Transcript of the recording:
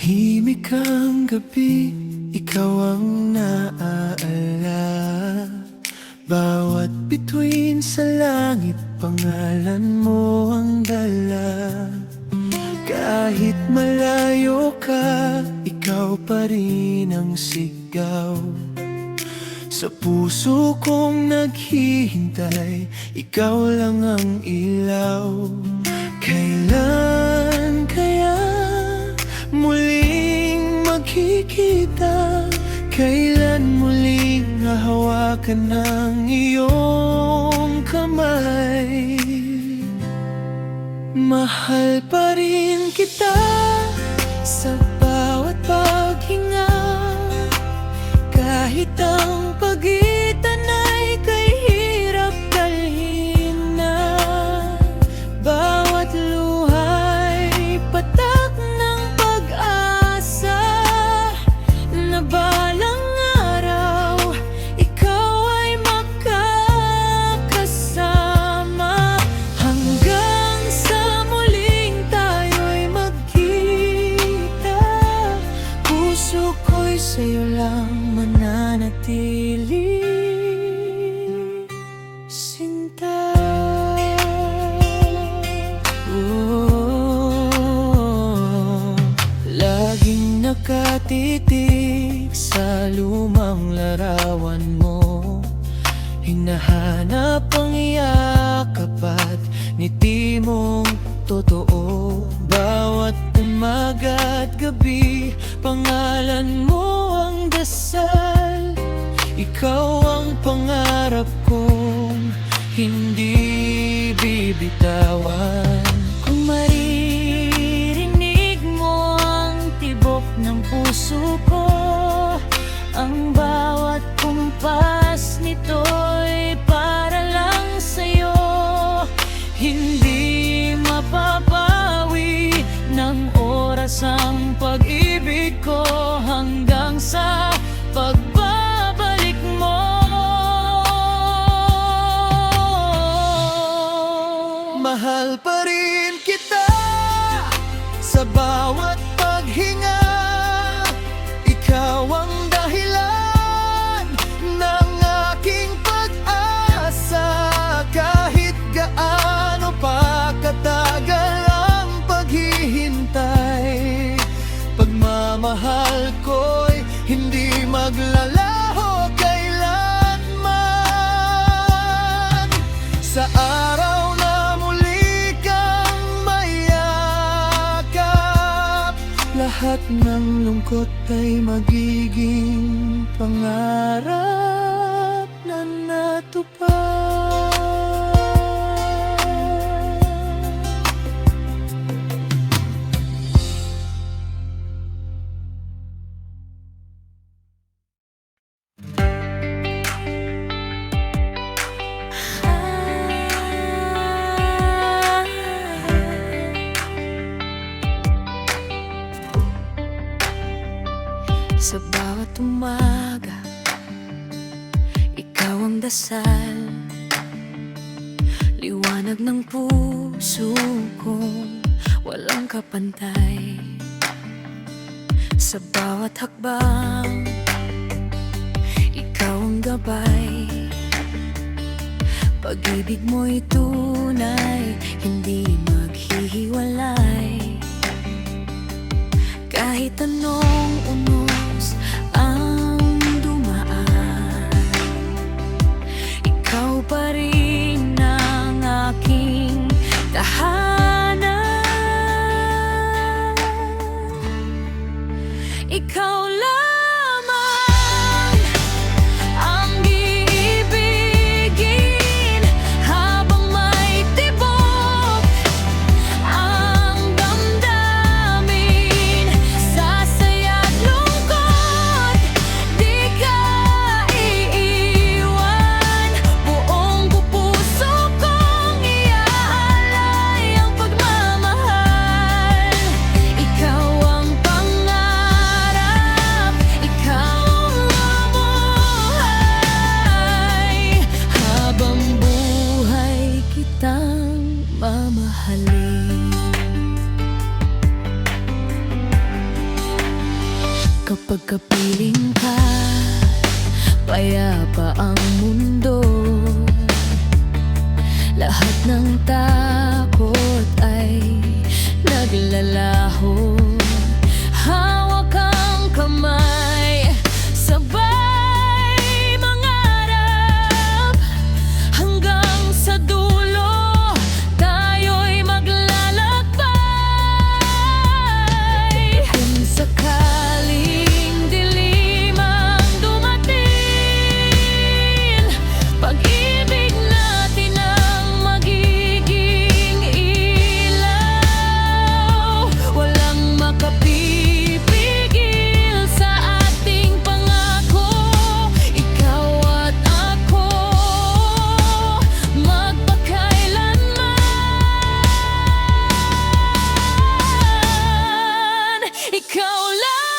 Tahimik ang gabi, ikaw ang naaalala. Bawat bituin sa langit, pangalan mo ang dala. Kahit malayo ka, ikaw pa rin ang sigaw. Sa puso kong naghihintay, ikaw lang ang ilaw. Kailan kaya muling magkikita? Kailan muling hahawakan ng iyong kamay? Mahal pa rin kita sa bawat paghinga, kahit ang pagitan ay kay hirap dalhin na. Bawat luha'y patak ng pag-asa na balang araw ikaw ay makakasama. Hanggang sa muling tayo'y magkita, puso ko'y sa'yo lang mananatili, sinta. Laging nakatitig sa lumang larawan mo, hinahanap ang yakap at ngiti mong totoo. Bawat umaga at gabi, pangalan mo ang dasal. Ikaw ang pangarap kong hindi bibitawan. Kung maririnig mo ang tibok ng puso ko, ang bawat kumpas nito'y para lang sa'yo. Hindi mapapawi ng oras ang pag-ibig ko, hanggang sa pagbabalik mo. Mahal pa rin kita sa bawat paghinga, ikaw ang dahilan ng aking pag-asa. Kahit gaano pa katagal ang paghihintay, pagmamahal ko'y hindi maglalaho kailanman. Sa araw na muli kang mayakap, lahat ng lungkot ay magiging pangarap na natupad. Sa bawat umaga, ikaw ang dasal. Liwanag ng puso kong walang kapantay. Sa bawat hakbang, ikaw ang gabay. Pag-ibig mo'y tunay, hindi maghihiwalay. Kahit anong unos ang dumaan, ikaw pa rin ang aking tahanan. Ikaw lamang ang iibigin habang may tibok ang damdamin. Sa saya't lungkot, di ka iiwan. Buong puso kong iaalay ang pagmamahal. Ikaw ang pangarap Kapag kapiling ka, payapa ang mundo. Lahat ng takot ay naglalaho. Hawak ang kamay, sabay mangarap, hanggang sa dulo tayo'y maglalakbay. Kung sakaling dilim ang dumating, pag-ibig natin ang magiging ilaw. Walang makapipigil sa ating pangako. Ikaw at ako, magpakailanman. Ikaw lang